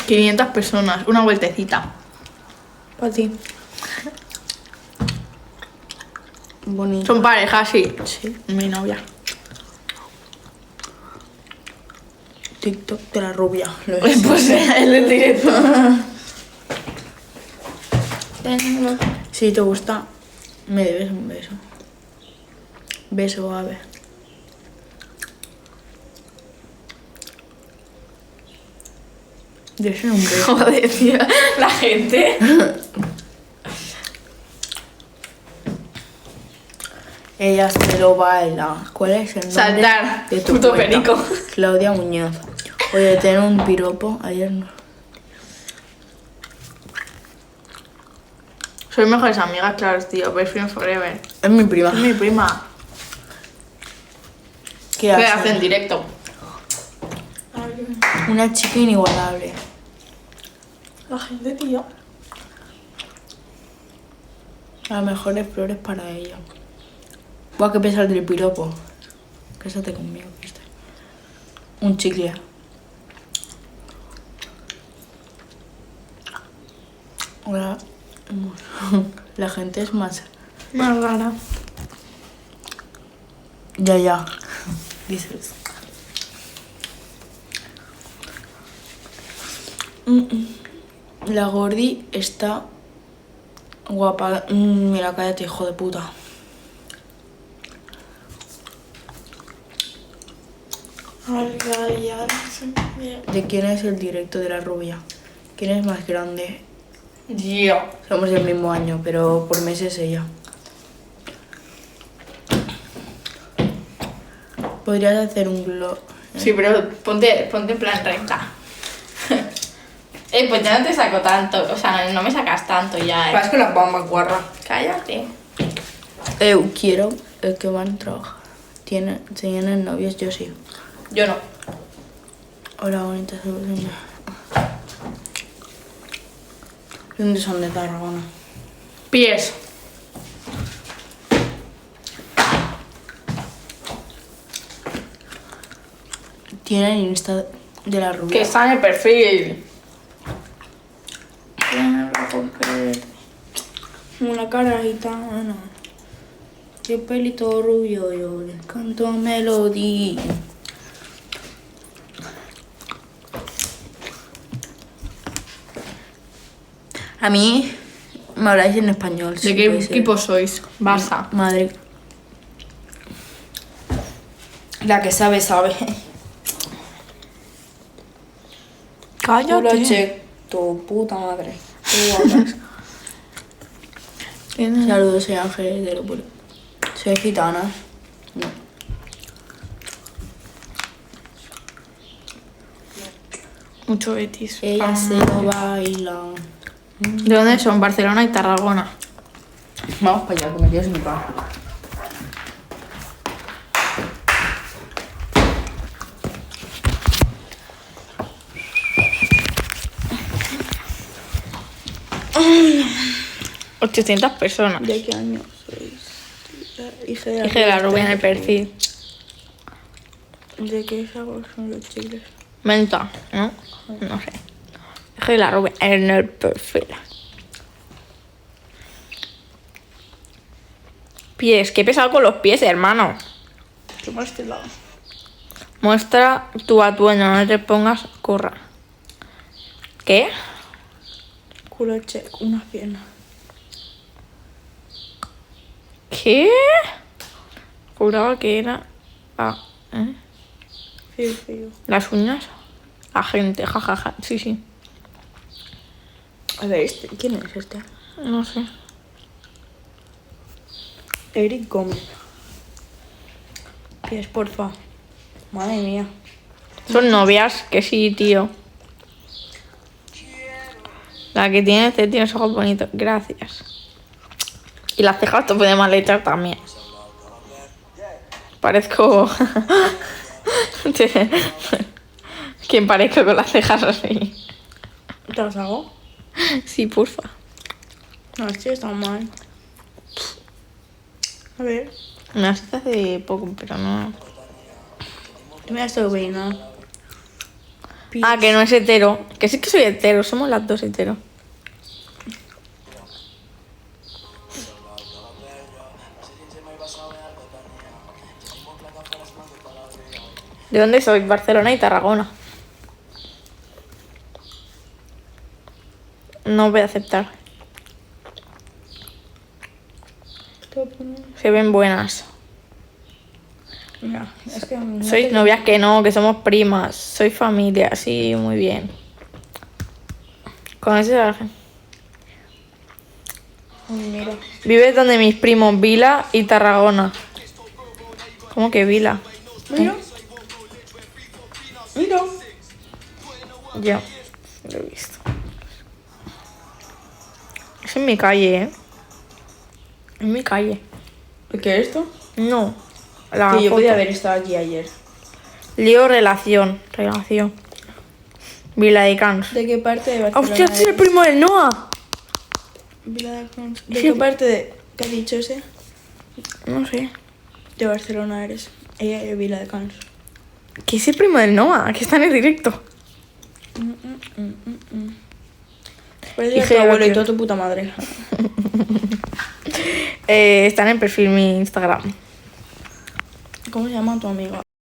500 personas, una vueltecita. Para ti. Bonito. Son parejas, sí. Sí. Mi novia. TikTok de la rubia. Lo es. Pues el del directo. Si te gusta, me debes un beso. Beso, a ver. Yo soy un beso. Joder, tío. La gente. Ella se lo baila. ¿Cuál es el nombre Saltar. de tu Puto cuenta? perico. Claudia Muñoz. Oye, tener un piropo. Ayer no. Soy mejores amigas, claro, tío. Best friend forever. Es mi prima. Es mi prima. ¿Qué ¿Qué hace? hace en directo? Una chica inigualable. La gente, tío. Las mejores flores para ella. Buah, qué pesar del piropo. Cásate conmigo, ¿viste? Un chicle. Ahora, la gente es más... Más rara. Ya. Dices. La gordi está guapa. Mira, cállate, hijo de puta. ¿De quién es el directo de la rubia? ¿Quién es más grande? Yo. Somos del mismo año, pero por meses ella. Podrías hacer un blog. Sí, pero ponte en plan recta. Pues ya no te saco tanto. O sea, no me sacas tanto ya, Vas con la palma guarra. Cállate. Quiero el que van a trabajar. ¿Tienen novios? Yo sí. Yo no. Hola, bonita. ¿Dónde son de Tarragona? Pies. Tienen Insta de la rubia. Que está en el perfil. Una cara gitana. Qué pelito rubio, yo le canto melodía. A mí me habláis en español. ¿De sí, qué puede ser. equipo sois? Barça. Madrid. La que sabe, sabe. Hola, Cállate. che, tu puta madre. Qué guapas. Saludos, soy Ángel de Lopuro. Soy gitana. No. Mucho Betis. Ella se lo baila. ¿De dónde son? Barcelona y Tarragona. Vamos para allá, que me quedo sin pan. Ay, 800 personas. ¿De qué año sois? Hija Dije de la rubia en el perfil. ¿De qué sabor son los chicles? Menta, ¿no? No sé. Dije de la rubia en el perfil. Pies, qué pesado con los pies, hermano. ¿Qué más te lado? Muestra tu atuendo, no te pongas curra. ¿Qué? Culo check, una pierna. ¿Qué? Juraba que era... Fío. Las uñas. La gente, jajaja. Sí, sí. A ver, ¿quién es este? No sé. Eric Gómez. Pies, porfa. Madre mía. Son novias, que sí, tío. La que tiene este tiene los ojos bonitos. Gracias. Y las cejas te pueden mal echar también. Parezco... ¿Quién parezco con las cejas así? ¿Te las hago? Sí, porfa. No, sí, está mal. A ver. Me las hice hace poco, pero no. Mira esto, Veina. Ah, que no es hetero. Que sí que soy hetero, somos las dos hetero. ¿De dónde soy? Barcelona y Tarragona. No voy a aceptar. Se ven buenas. Mira, es que... no Sois te- novias que no, que somos primas. Soy familia, sí, muy bien. ¿Conoces a la gente? Mira. Vives donde mis primos, Vila y Tarragona. ¿Cómo que Vila? Mira. Mira. Yo lo he visto. Es en mi calle, ¿eh? En mi calle. ¿Qué es esto? No. La Que yo foto. podía haber estado aquí ayer. Lío relación. Relación. Vila de Cans. ¿De qué parte de Barcelona ¡Hostia, este es el eres? primo del Noah! Vila de Cans. ¿De Sí. qué parte de... ¿Qué ha dicho ese? No sé. De Barcelona eres. Ella es Vila de Cans. ¿Qué es el primo del Noah? Que está en el directo. Parece Hija tu de abuelo y la toda tu puta madre. Está en el perfil mi Instagram. ¿Cómo se llama tu amiga?